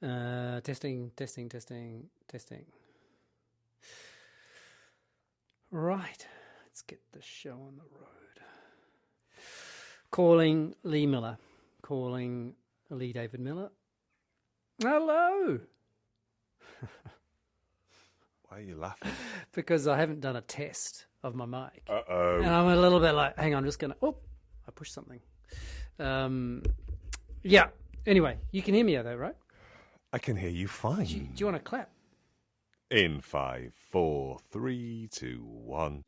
Testing. Right, let's get the show on the road. Calling Lee Miller. Calling Lee David Miller. Hello. Why are you laughing? Because I haven't done a test of my mic. Uh-oh. And I'm a little bit like, hang on, I'm just going to, I pushed something. Yeah. Anyway, you can hear me though, right? I can hear you fine. Do you want to clap? In 5, 4, 3, 2, 1.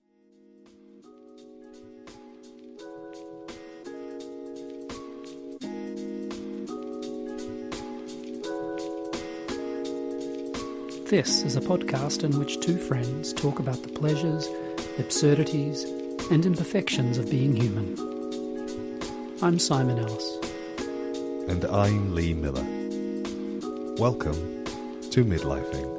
This is a podcast in which two friends talk about the pleasures, absurdities, and imperfections of being human. I'm Simon Ellis. And I'm Lee Miller. Welcome to Midlifing.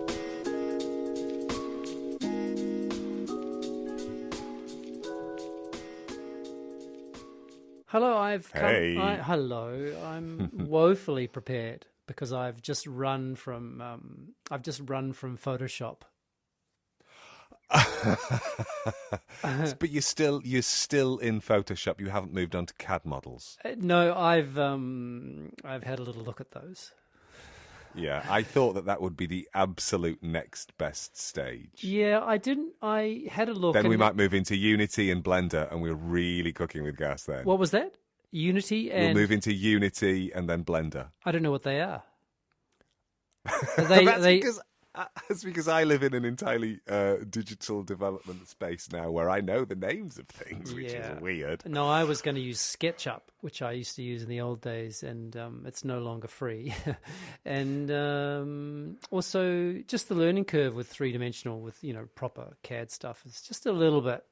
Hello, Hey. I'm woefully prepared because I've just run from Photoshop. But you're still in Photoshop. You haven't moved on to CAD models. No, I've had a little look at those. Yeah, I thought that would be the absolute next best stage. Yeah, I didn't. I had a look. Then we might move into Unity and Blender, and we're really cooking with gas then. What was that? Unity and... We'll move into Unity and then Blender. I don't know what they are. That's because I live in an entirely digital development space now where I know the names of things, which is weird. No, I was going to use SketchUp, which I used to use in the old days, and it's no longer free. And also, just the learning curve with three-dimensional, with proper CAD stuff, is just a little bit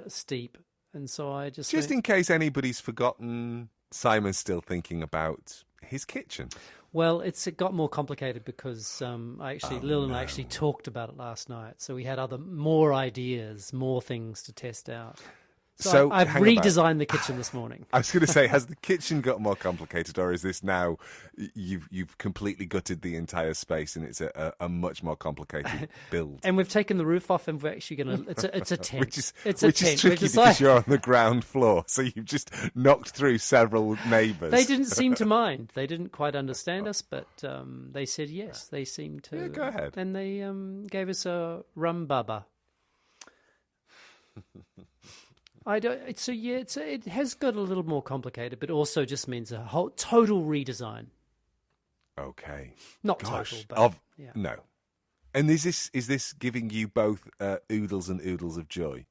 steep. And so I just in case anybody's forgotten, Simon's still thinking about his kitchen. Well, it got more complicated because Lil and I actually talked about it last night. So we had more ideas, more things to test out. So I've redesigned the kitchen this morning. I was going to say, has the kitchen got more complicated, or is this now you've completely gutted the entire space and it's a much more complicated build? And we've taken the roof off, and we're actually going to. It's a tent. which is tricky because you're on the ground floor, so you've just knocked through several neighbours. They didn't seem to mind. They didn't quite understand us, but they said yes. They seemed to. Yeah, go ahead. And they gave us a rum bubba. It has got a little more complicated, but also just means a whole total redesign. Okay, not total, but no. And is this giving you both oodles and oodles of joy?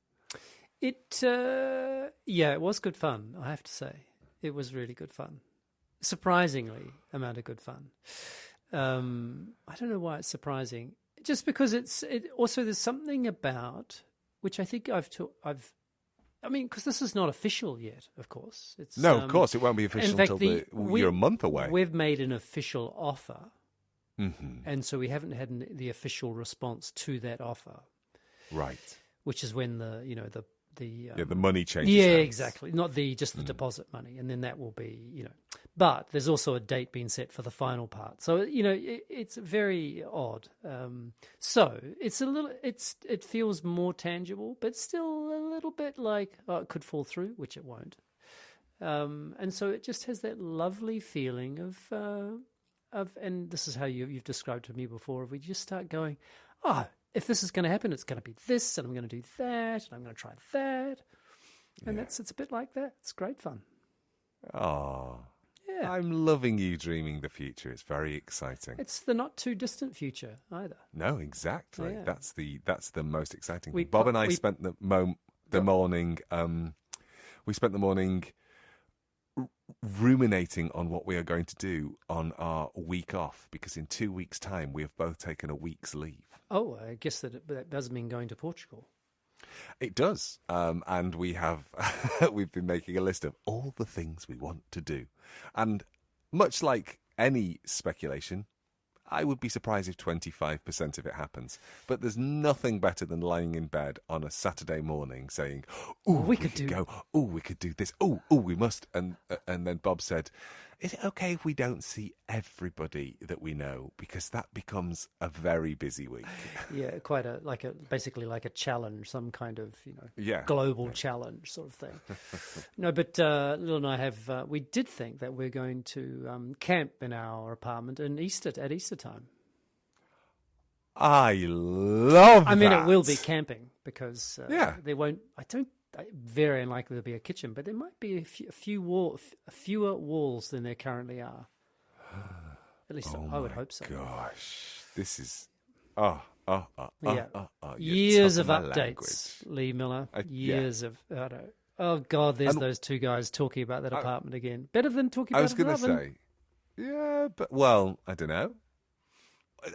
It was good fun. I have to say, it was really good fun. Surprisingly, amount of good fun. I don't know why it's surprising. Just because also there's something about which I think because this is not official yet, of course. Of course, it won't be official until you're a month away. We've made an official offer, mm-hmm. and so we haven't had the official response to that offer. Right. Which is when the money changes. Yeah, hands. exactly. Not just the deposit money, and then that will be But there's also a date being set for the final part, so it's very odd. So it's it feels more tangible, but still a little bit like it could fall through, which it won't. And so it just has that lovely feeling of, and this is how you've described to me before. If we just start going, if this is going to happen, it's going to be this, and I'm going to do that, and I'm going to try that. And it's a bit like that. It's great fun. Oh, yeah. I'm loving you dreaming the future. It's very exciting. It's the not too distant future either. No, exactly. Yeah. That's the most exciting thing. Bob and I spent the morning. We spent the morning ruminating on what we are going to do on our week off, because in 2 weeks' time we have both taken a week's leave. Oh, I guess that doesn't mean going to Portugal. It does, and we have we've been making a list of all the things we want to do, and much like any speculation, I would be surprised if 25% of it happens. But there's nothing better than lying in bed on a Saturday morning saying, "Oh, we could go. Oh, we could do this. Oh, we must." And then Bob said, is it okay if we don't see everybody that we know? Because that becomes a very busy week. Yeah, basically like a challenge, some kind of, Yeah. global challenge sort of thing. No, but Lil and I we did think that we're going to camp in our apartment at Easter time. I love I mean, that. it will be camping because Yeah. there won't, very unlikely there'll be a kitchen, but there might be fewer walls than there currently are. At least I would hope so. Gosh, this is Years of my updates, language. Lee Miller. Yeah. Years of oh god, there's those two guys talking about that apartment again. Better than talking about. I was going to say, yeah, but well, I don't know.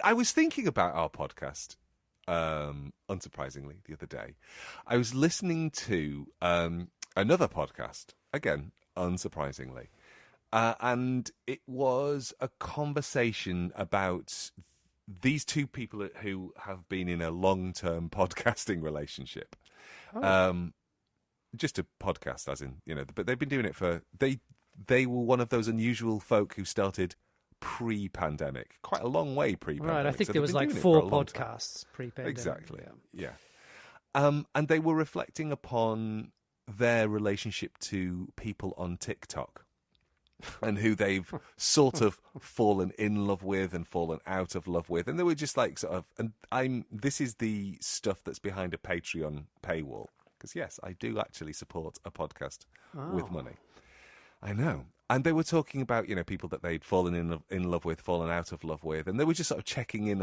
I was thinking about our podcast, unsurprisingly, the other day. I was listening to another podcast, again, unsurprisingly, and it was a conversation about these two people who have been in a long-term podcasting relationship. Just a podcast, as in, but they've been doing it they were one of those unusual folk who started pre-pandemic, quite a long way pre-pandemic. Right, I think so there was like 4 podcasts pre-pandemic. Exactly, yeah. And they were reflecting upon their relationship to people on TikTok and who they've sort of fallen in love with and fallen out of love with. And they were just like this is the stuff that's behind a Patreon paywall. Because yes, I do actually support a podcast with money. I know. And they were talking about, people that they'd fallen in love with, fallen out of love with, and they were just sort of checking in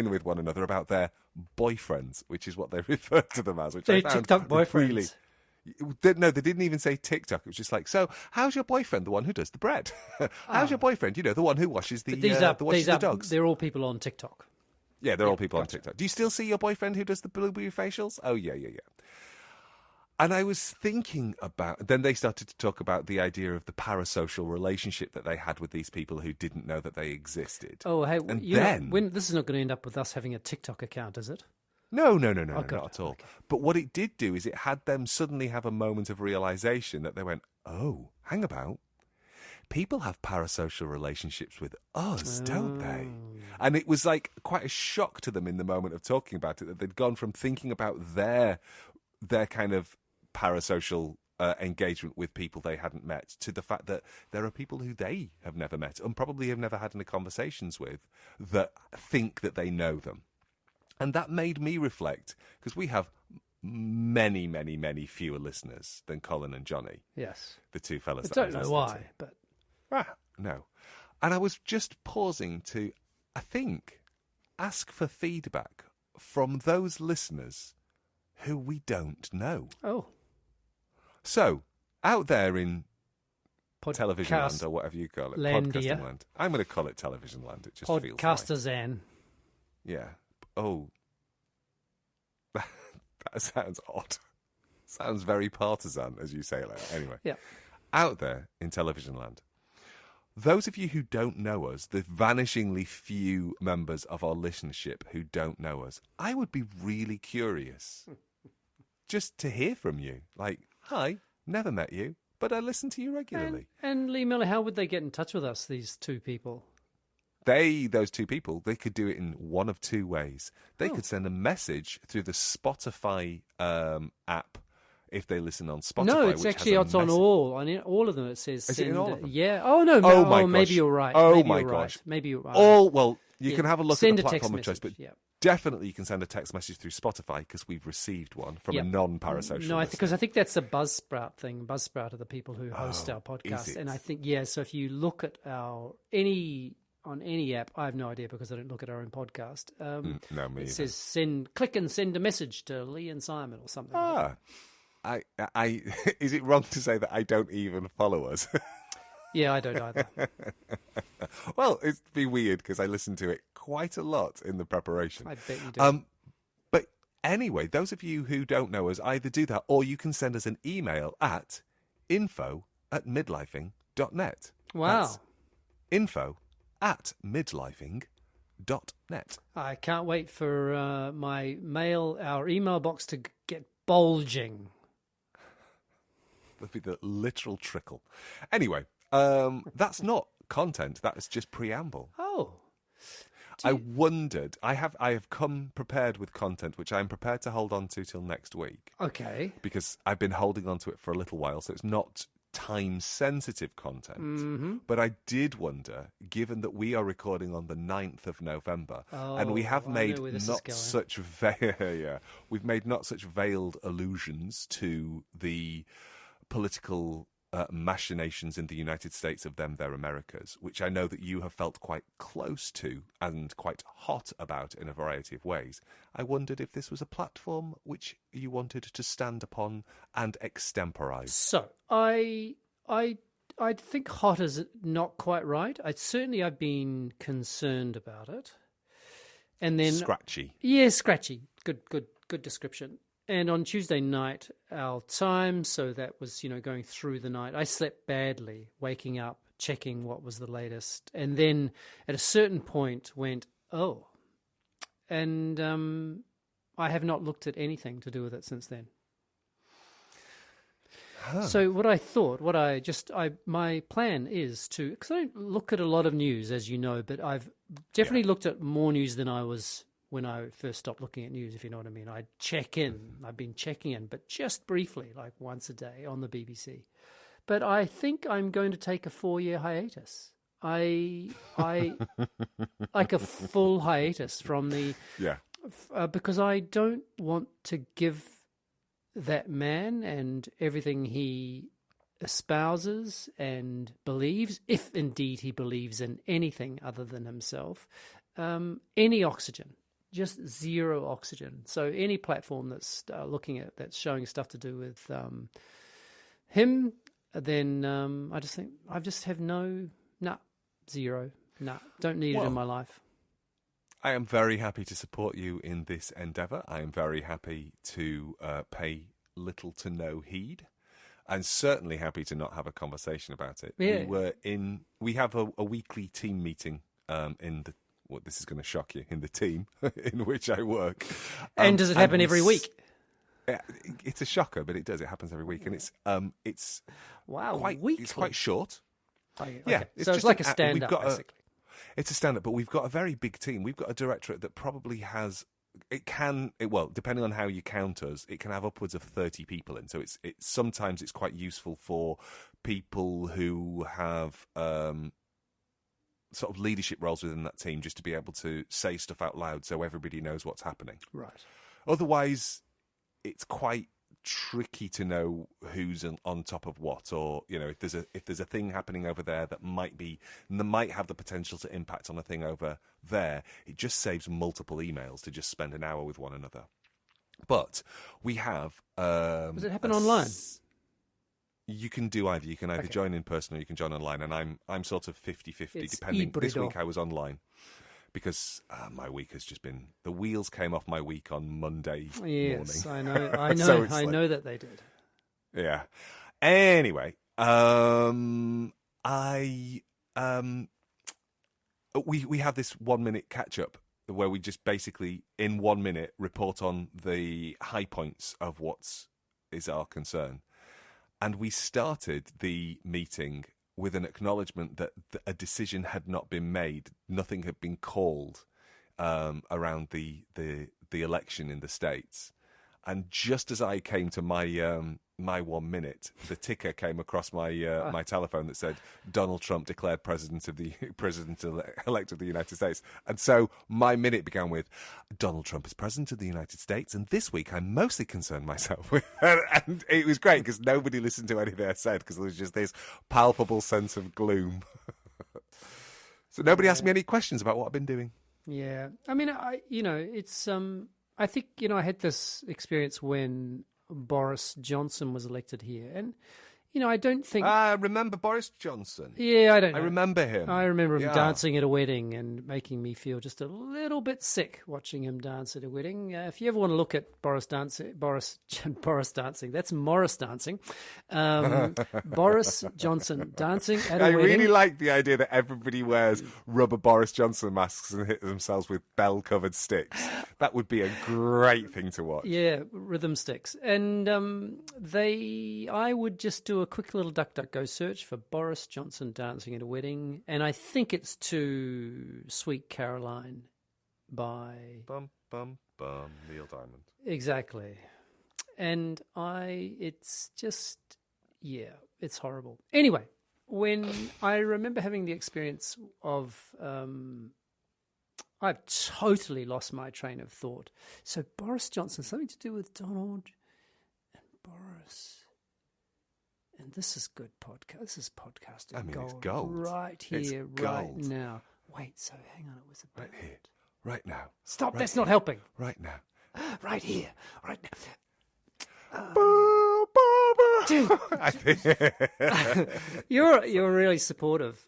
with one another about their boyfriends, which is what they referred to them as. Which They're I found TikTok boyfriends. Really, no, they didn't even say TikTok. It was just like, so how's your boyfriend, the one who does the bread? How's your boyfriend, the one who washes the dogs? They're all people on TikTok. Yeah, they're all people on TikTok. Do you still see your boyfriend who does the blueberry facials? Oh, yeah. And I was thinking about... Then they started to talk about the idea of the parasocial relationship that they had with these people who didn't know that they existed. Oh, hey, and this is not going to end up with us having a TikTok account, is it? No, not at all. Okay. But what it did do is it had them suddenly have a moment of realization that they went, oh, hang about. People have parasocial relationships with us, don't they? And it was like quite a shock to them in the moment of talking about it, that they'd gone from thinking about their kind of parasocial engagement with people they hadn't met to the fact that there are people who they have never met and probably have never had any conversations with that think that they know them. And that made me reflect, because we have many, many, many fewer listeners than Colin and Johnny. Yes. The two fellas. I don't know why, but... no. And I was just pausing to, I think, ask for feedback from those listeners who we don't know. Oh. So, out there in television land, or whatever you call it, podcasting land. I'm going to call it television land. It just feels right. Podcastazan. Yeah. Oh. That sounds odd. Sounds very partisan, as you say it. Anyway. Yeah. Out there in television land, those of you who don't know us, the vanishingly few members of our listenership who don't know us, I would be really curious just to hear from you. Like, hi, never met you, but I listen to you regularly. And Lee Miller, how would they get in touch with us, these two people? Those two people, they could do it in one of two ways. They could send a message through the Spotify app if they listen on Spotify. No, it's on all of them. It says Is it in all of them? Yeah. Oh no. Oh my gosh. Maybe you're right. Oh maybe my you're gosh. Right. Maybe you're right. You can have a look at the platform of choice, but definitely you can send a text message through Spotify because we've received one from a non-parasocial. No, because I think that's a Buzzsprout thing. Buzzsprout are the people who host our podcast, and I think so if you look at on any app, I have no idea because I don't look at our own podcast. No, me it either. says click and send a message to Lee and Simon or something. Like that. I is it wrong to say that I don't even follow us? Yeah, I don't either. Well, it'd be weird because I listen to it quite a lot in the preparation. I bet you do. But anyway, those of you who don't know us, either do that or you can send us an email at info@midlifing.net. Wow. That's info@midlifing.net. I can't wait for our email box to get bulging. That'd be the literal trickle. Anyway, That's not content. That is just preamble. Oh. I wondered. I have come prepared with content, which I'm prepared to hold on to till next week. Okay. Because I've been holding on to it for a little while, so it's not time-sensitive content. But I did wonder, given that we are recording on the 9th of November, and we have made not such we've made not such veiled allusions to the political machinations in the United States of them, their Americas, which I know that you have felt quite close to and quite hot about in a variety of ways. I wondered if this was a platform which you wanted to stand upon and extemporize. So I think hot is not quite right. I've been concerned about it, and then scratchy. Yeah, scratchy. Good description. And on Tuesday night, our time, so that was, going through the night, I slept badly, waking up, checking what was the latest, and then at a certain point went, oh, and I have not looked at anything to do with it since then. Huh. So what I thought, my plan is to, because I don't look at a lot of news, as you know, but I've definitely looked at more news than I was when I first stopped looking at news, if you know what I mean. I've been checking in, but just briefly, like once a day on the BBC. But I think I'm going to take a 4-year hiatus. I like a full hiatus from the... Yeah. Because I don't want to give that man and everything he espouses and believes, if indeed he believes in anything other than himself, any oxygen. Just zero oxygen. So any platform that's that's showing stuff to do with him, then I just think zero. Don't need it in my life. I am very happy to support you in this endeavour. I am very happy to pay little to no heed, and certainly happy to not have a conversation about it. Yeah. We have a weekly team meeting in the. Well, this is going to shock you, in the team in which I work. And does it happen every week? It's a shocker, but it does. It happens every week, and it's wow, weekly. It's quite short. Okay. Yeah, so it's like a stand-up, basically. It's a stand-up, but we've got a very big team. We've got a directorate that probably has. Depending on how you count us, it can have upwards of 30 people in. So sometimes it's quite useful for people who have. Sort of leadership roles within that team, just to be able to say stuff out loud so everybody knows what's happening. Right. Otherwise, it's quite tricky to know who's on top of what, or if there's a thing happening over there that might have the potential to impact on a thing over there. It just saves multiple emails to just spend an hour with one another. But we have. Does it happen online? You can do either. You can either join in person or you can join online, and I'm sort of 50-50 depending. Hybrido. This week I was online because my week has just been. The wheels came off my week on Monday morning. Yes, I know. So I know that they did. Yeah. Anyway, we have this 1-minute catch up where we just basically in 1 minute report on the high points of what is our concern. And we started the meeting with an acknowledgement that a decision had not been made, nothing had been called around the election in the States. And just as I came to my 1 minute, the ticker came across my my telephone that said Donald Trump declared president-elect of the United States. And so my minute began with Donald Trump is president of the United States, and this week I'm mostly concerned myself with, and it was great because nobody listened to anything I said because there was just this palpable sense of gloom. So nobody asked me any questions about what I've been doing. Yeah, I mean, it's I think I had this experience when Boris Johnson was elected here, and I don't think I remember Boris Johnson. Yeah, I don't know. I remember him. I remember him dancing at a wedding and making me feel just a little bit sick watching him dance at a wedding. If you ever want to look at Boris dancing, that's Morris dancing. Boris Johnson dancing at a wedding. I really like the idea that everybody wears rubber Boris Johnson masks and hit themselves with bell-covered sticks. That would be a great thing to watch. Yeah, rhythm sticks. And I would just do a quick little DuckDuckGo search for Boris Johnson dancing at a wedding, and I think it's to Sweet Caroline by... Bum, bum, bum, Neil Diamond. Exactly. And it's just, yeah, it's horrible. Anyway, when I remember having the experience of... I've totally lost my train of thought. So Boris Johnson, something to do with Donald and Boris. And this is good podcast. This is podcasting It's gold. Right here, right now. Wait, so hang on. It was about... Right here, right now. Stop, right that's here, not helping. Right now. Right here, right now. Dude. I think... You're really supportive.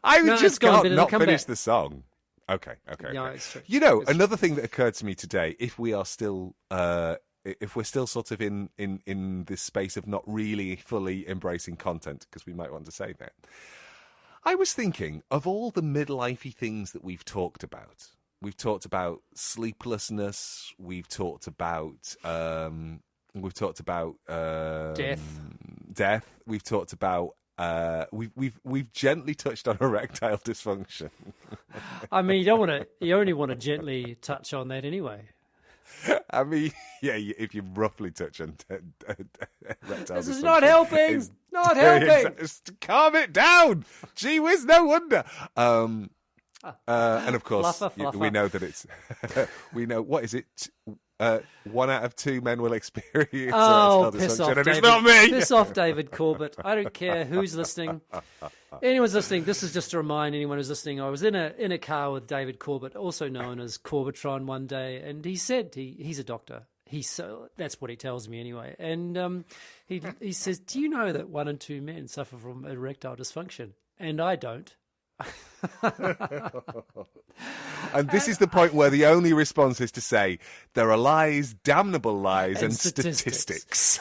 I No, just it's gone, can't but it'll not come finish back. the song. Okay. No, it's true. You know, It's another thing that occurred to me today, if we are still, if we're still sort of in this space of not really fully embracing content, because we might want to say that, I was thinking of all the midlifey things that we've talked about. We've talked about sleeplessness. We've talked about death. We've talked about. We've gently touched on erectile dysfunction. I mean, you only want to gently touch on that anyway. I mean, yeah, if you roughly touch on erectile This dysfunction, is not helping. it's Not very helping. calm it down. Gee whiz, no wonder. And of course, Fluffer. we know that it's. We know what is it? 1 out of 2 men will experience Oh, erectile piss dysfunction, off, and David. it's not me. Piss off, David Corbett. I don't care who's listening. Anyone's listening, this is just to remind anyone who's listening, I was in a car with David Corbett, also known as Corbetron, one day, and he said he's a doctor. That's what he tells me anyway. And he says, do you know that 1 in 2 men suffer from erectile dysfunction? And I don't. And this is the point where the only response is to say there are lies, damnable lies, and statistics.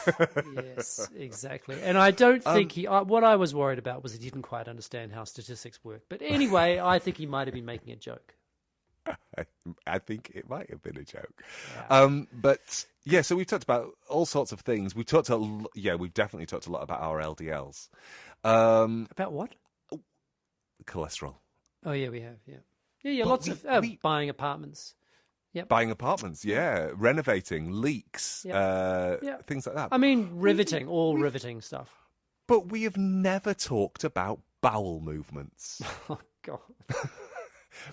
Yes, exactly. And I don't think what I was worried about was he didn't quite understand how statistics work. But anyway, I think he might have been making a joke. I think it might have been a joke. Yeah. But yeah, so we've talked about all sorts of things. We've definitely talked a lot about our LDLs. About what? Cholesterol. Oh, yeah, we have, yeah. But Lots of buying apartments. Yep. Buying apartments, yeah. Renovating, leaks, things like that. I mean, riveting stuff. But we have never talked about bowel movements. Oh, God.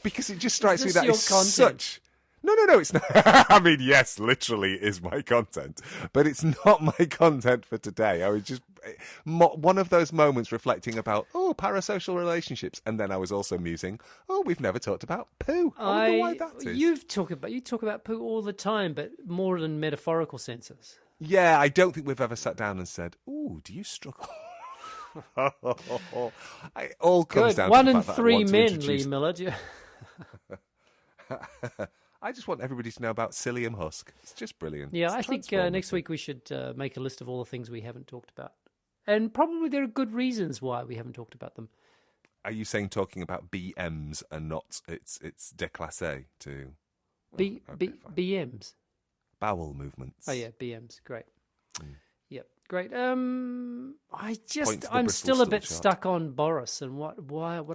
Because it just strikes me this that your it's content? such... No, it's not. I mean, yes, literally is my content, but it's not my content for today. I was just one of those moments reflecting about, parasocial relationships. And then I was also musing, we've never talked about poo. I wonder why that is. You talk about poo all the time, but more in metaphorical senses. Yeah, I don't think we've ever sat down and said, do you struggle? It all comes down to 1 the in fact that I 3 want to men, introduce... Lee Miller. I just want everybody to know about psyllium husk. It's just brilliant. Yeah, It's I think next week we should make a list of all the things we haven't talked about. And probably there are good reasons why we haven't talked about them. Are you saying talking about BMs and not it's déclassé to BMs? Bowel movements. Oh yeah, BMs. Great. Mm. Yep, great. I'm Bristol still a bit stool chart. stuck on Boris and what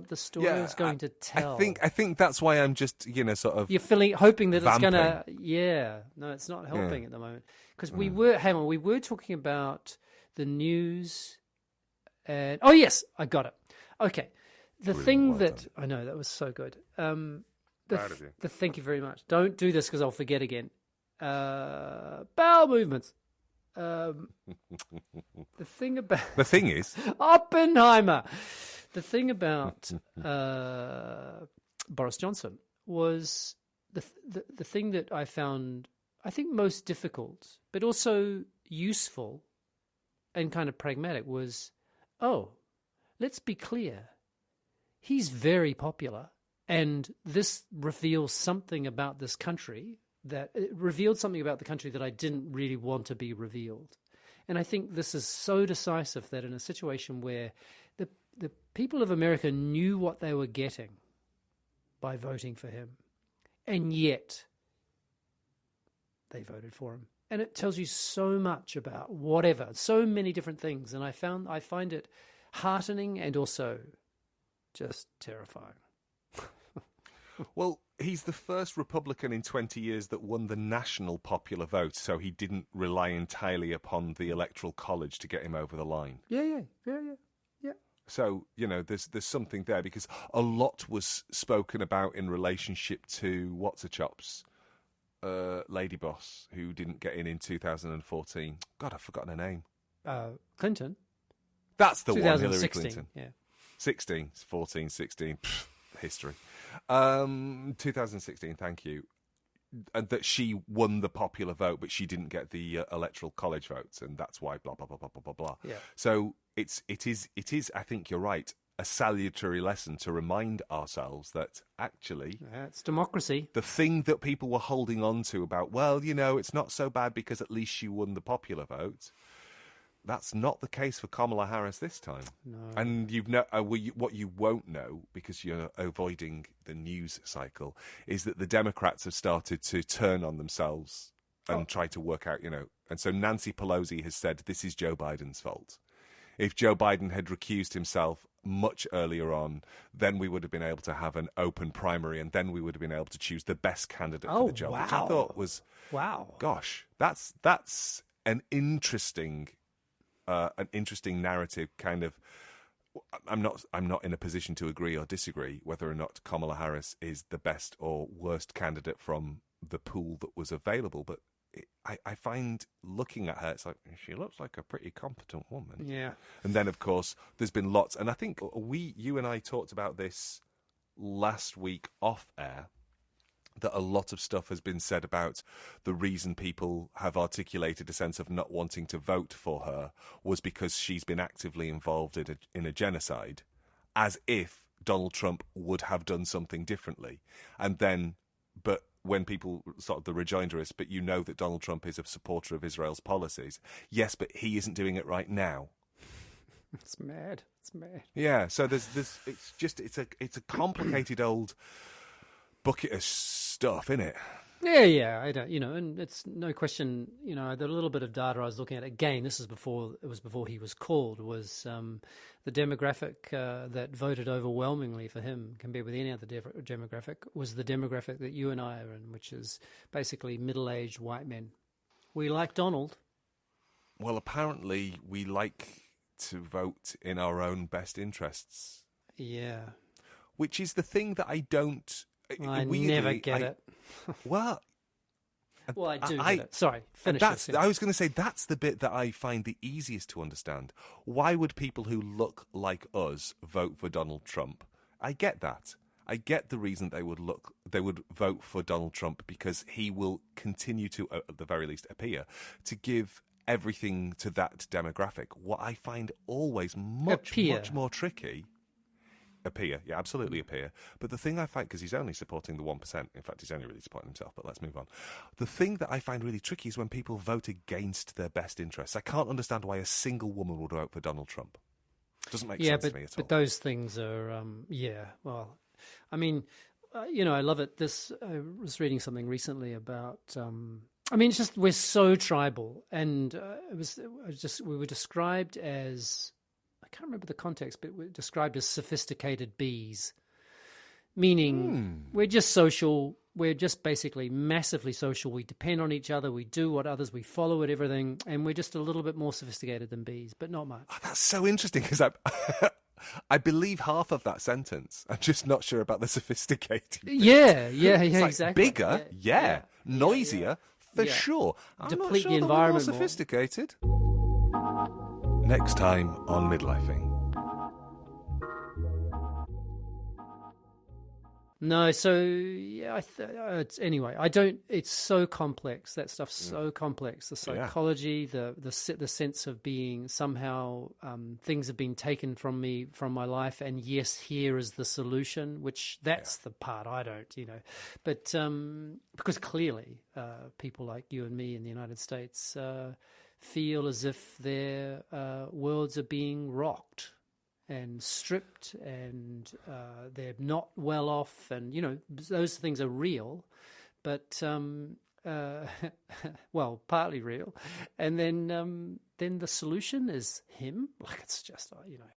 the story is going to tell. I think that's why I'm just sort of. You're hoping that vamping. it's gonna. Yeah, no, it's not helping at the moment because we were talking about the news, and yes, I got it. Okay, the Really thing well that done. I know that was so good. Proud of you. Thank you very much. Don't do this because I'll forget again. Bowel movements. The thing is, Oppenheimer. The thing about Boris Johnson was the thing that I found, I think, most difficult, but also useful and kind of pragmatic was, let's be clear. He's very popular, and this reveals something about this country that it revealed something about the country that I didn't really want to be revealed. And I think this is so decisive that in a situation where the people of America knew what they were getting by voting for him, and yet they voted for him. and it tells you so much about whatever, so many different things. And I find it heartening and also just terrifying. Well, he's the first Republican in 20 years that won the national popular vote, so he didn't rely entirely upon the Electoral College to get him over the line. Yeah. So, there's something there, because a lot was spoken about in relationship to what's-her-chops, lady boss, who didn't get in 2014. God, I've forgotten her name. Clinton. That's the one, Hillary Clinton. Yeah. 16, 14, 16, history. 2016, thank you. And that she won the popular vote, but she didn't get the Electoral College votes, and that's why blah, blah, blah, blah, blah, blah, blah. Yeah. So it is, I think you're right, a salutary lesson to remind ourselves that actually... it's democracy. The thing that people were holding on to about, well, it's not so bad because at least she won the popular vote... That's not the case for Kamala Harris this time. No. And what you won't know, because you're avoiding the news cycle, is that the Democrats have started to turn on themselves and try to work out, And so Nancy Pelosi has said this is Joe Biden's fault. If Joe Biden had recused himself much earlier on, then we would have been able to have an open primary, and then we would have been able to choose the best candidate for the job, which I thought was... Wow. Gosh, that's an interesting narrative kind of. I'm not in a position to agree or disagree whether or not Kamala Harris is the best or worst candidate from the pool that was available, but I find looking at her, it's like she looks like a pretty competent woman. Yeah. And then of course there's been lots, and I think you and I talked about this last week off air, that a lot of stuff has been said about the reason people have articulated a sense of not wanting to vote for her was because she's been actively involved in a genocide, as if Donald Trump would have done something differently. And then, but when people, sort of the rejoinder is, but that Donald Trump is a supporter of Israel's policies. Yes, but he isn't doing it right now. It's mad. Yeah, so there's it's a complicated old bucket of stuff, innit? Yeah. I don't, and it's no question. The little bit of data I was looking at again. This is before he was called. Was the demographic that voted overwhelmingly for him compared with any other demographic was the demographic that you and I are in, which is basically middle-aged white men. We like Donald. Well, apparently we like to vote in our own best interests. Yeah. Which is the thing that I don't. I never get it. Well, I do get it. Sorry, finish it. I was going to say that's the bit that I find the easiest to understand. Why would people who look like us vote for Donald Trump? I get that. I get the reason they would vote for Donald Trump, because he will continue to, at the very least, appear to give everything to that demographic. What I find always much more tricky. Appear, yeah, absolutely appear. But the thing I find, because he's only supporting the 1%, in fact, he's only really supporting himself, but let's move on. The thing that I find really tricky is when people vote against their best interests. I can't understand why a single woman would vote for Donald Trump. It doesn't make sense to me at all. But those things are, well, I mean, I love it. I was reading something recently about, it's just, we're so tribal, and we were described as, I can't remember the context, but we're described as sophisticated bees, meaning we're just social. We're just basically massively social. We depend on each other. We do what others, we follow at everything, and we're just a little bit more sophisticated than bees, but not much. Oh, that's so interesting, because I believe half of that sentence. I'm just not sure about the sophisticated bit. Yeah, like exactly. Bigger, yeah. Noisier, for sure. I'm Deplete not sure the environment more sophisticated. Next time on Midlifing. No, so anyway, I don't. It's so complex. That stuff's so complex. The psychology, the sense of being somehow things have been taken from me, from my life, and yes, here is the solution. Which that's the part I don't, But because clearly, people like you and me in the United States feel as if their worlds are being rocked and stripped, and they're not well off, and those things are real. But well, partly real, and then the solution is him. Like it's just